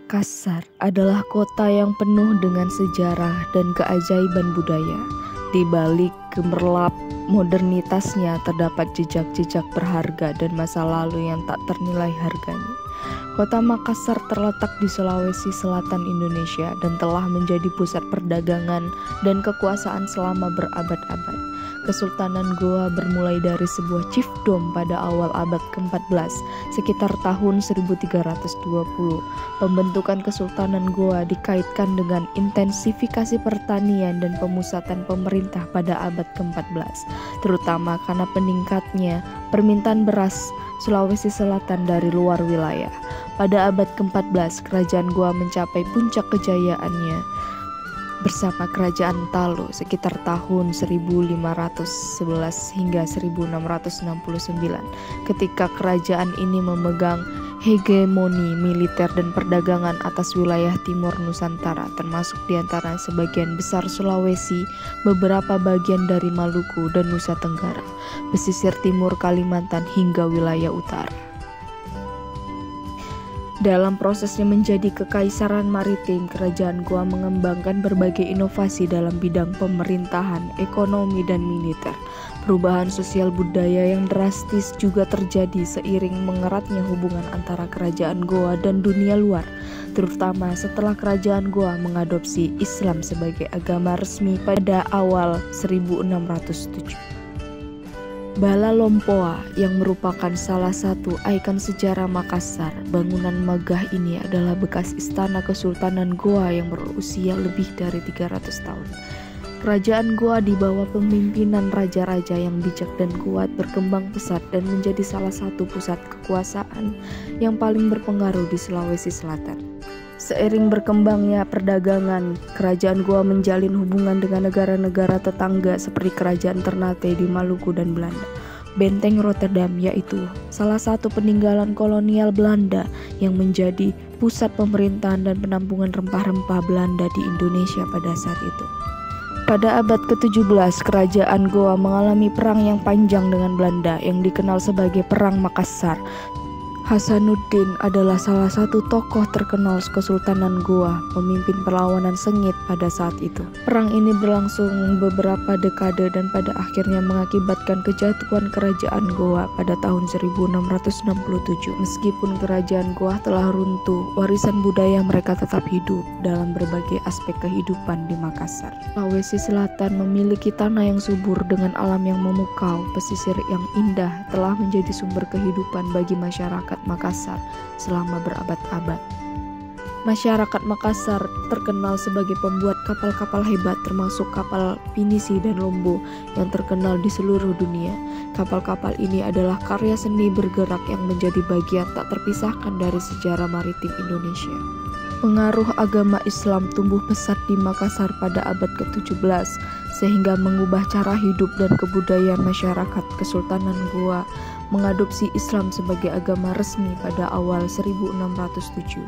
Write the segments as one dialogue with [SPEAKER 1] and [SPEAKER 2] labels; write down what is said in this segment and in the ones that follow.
[SPEAKER 1] Makassar adalah kota yang penuh dengan sejarah dan keajaiban budaya. Di balik gemerlap modernitasnya terdapat jejak-jejak berharga dan masa lalu yang tak ternilai harganya. Kota Makassar terletak di Sulawesi Selatan Indonesia dan telah menjadi pusat perdagangan dan kekuasaan selama berabad-abad. Kesultanan Goa bermulai dari sebuah chiefdom pada awal abad ke-14, sekitar tahun 1320. Pembentukan Kesultanan Goa dikaitkan dengan intensifikasi pertanian dan pemusatan pemerintah pada abad ke-14, terutama karena peningkatnya permintaan beras Sulawesi Selatan dari luar wilayah. Pada abad ke-14, kerajaan Goa mencapai puncak kejayaannya bersama kerajaan Talu sekitar tahun 1511 hingga 1669, ketika kerajaan ini memegang hegemoni militer dan perdagangan atas wilayah timur Nusantara, termasuk diantara sebagian besar Sulawesi, beberapa bagian dari Maluku dan Nusa Tenggara, pesisir timur Kalimantan hingga wilayah utara. Dalam prosesnya menjadi kekaisaran maritim, kerajaan Goa mengembangkan berbagai inovasi dalam bidang pemerintahan, ekonomi, dan militer. Perubahan sosial budaya yang drastis juga terjadi seiring mengeratnya hubungan antara kerajaan Goa dan dunia luar, terutama setelah kerajaan Goa mengadopsi Islam sebagai agama resmi pada awal 1607. Bala Lompoa yang merupakan salah satu ikon sejarah Makassar. Bangunan megah ini adalah bekas istana Kesultanan Goa yang berusia lebih dari 300 tahun. Kerajaan Goa di bawah pemimpinan raja-raja yang bijak dan kuat berkembang pesat dan menjadi salah satu pusat kekuasaan yang paling berpengaruh di Sulawesi Selatan. Seiring berkembangnya perdagangan, kerajaan Goa menjalin hubungan dengan negara-negara tetangga seperti kerajaan Ternate di Maluku dan Belanda. Benteng Rotterdam yaitu salah satu peninggalan kolonial Belanda yang menjadi pusat pemerintahan dan penampungan rempah-rempah Belanda di Indonesia pada saat itu. Pada abad ke-17, kerajaan Goa mengalami perang yang panjang dengan Belanda yang dikenal sebagai Perang Makassar. Hasanuddin adalah salah satu tokoh terkenal Kesultanan Goa, pemimpin perlawanan sengit pada saat itu. Perang ini berlangsung beberapa dekade dan pada akhirnya mengakibatkan kejatuhan kerajaan Goa pada tahun 1667. Meskipun kerajaan Goa telah runtuh, warisan budaya mereka tetap hidup dalam berbagai aspek kehidupan di Makassar. Sulawesi Selatan memiliki tanah yang subur dengan alam yang memukau, pesisir yang indah telah menjadi sumber kehidupan bagi masyarakat Makassar selama berabad-abad. Masyarakat Makassar terkenal sebagai pembuat kapal-kapal hebat, termasuk kapal pinisi dan lombo yang terkenal di seluruh dunia. Kapal-kapal ini adalah karya seni bergerak yang menjadi bagian tak terpisahkan dari sejarah maritim Indonesia. Pengaruh agama Islam tumbuh pesat di Makassar pada abad ke-17 sehingga mengubah cara hidup dan kebudayaan masyarakat. Kesultanan Goa mengadopsi Islam sebagai agama resmi pada awal 1607.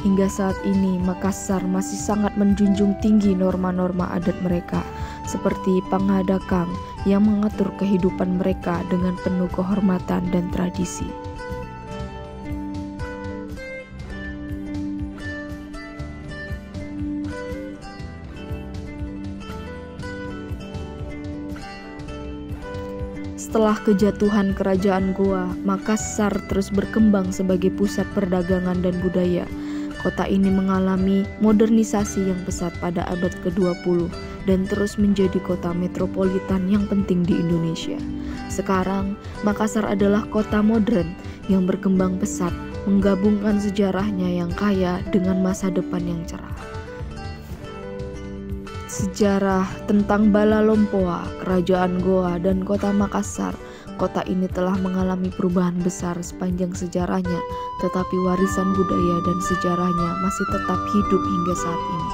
[SPEAKER 1] Hingga saat ini, Makassar masih sangat menjunjung tinggi norma-norma adat mereka, seperti Pangadakang yang mengatur kehidupan mereka dengan penuh kehormatan dan tradisi. Setelah kejatuhan kerajaan Goa, Makassar terus berkembang sebagai pusat perdagangan dan budaya. Kota ini mengalami modernisasi yang pesat pada abad ke-20 dan terus menjadi kota metropolitan yang penting di Indonesia. Sekarang, Makassar adalah kota modern yang berkembang pesat, menggabungkan sejarahnya yang kaya dengan masa depan yang cerah. Sejarah tentang Bala Lompoa, kerajaan Goa, dan kota Makassar. Kota ini telah mengalami perubahan besar sepanjang sejarahnya, tetapi warisan budaya dan sejarahnya masih tetap hidup hingga saat ini.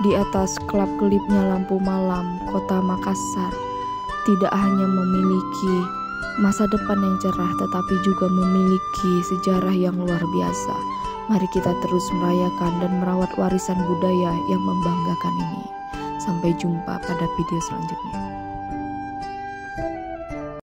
[SPEAKER 1] Di atas kelap-kelipnya lampu malam, kota Makassar tidak hanya memiliki masa depan yang cerah, tetapi juga memiliki sejarah yang luar biasa. Mari kita terus merayakan dan merawat warisan budaya yang membanggakan ini. Sampai jumpa pada video selanjutnya.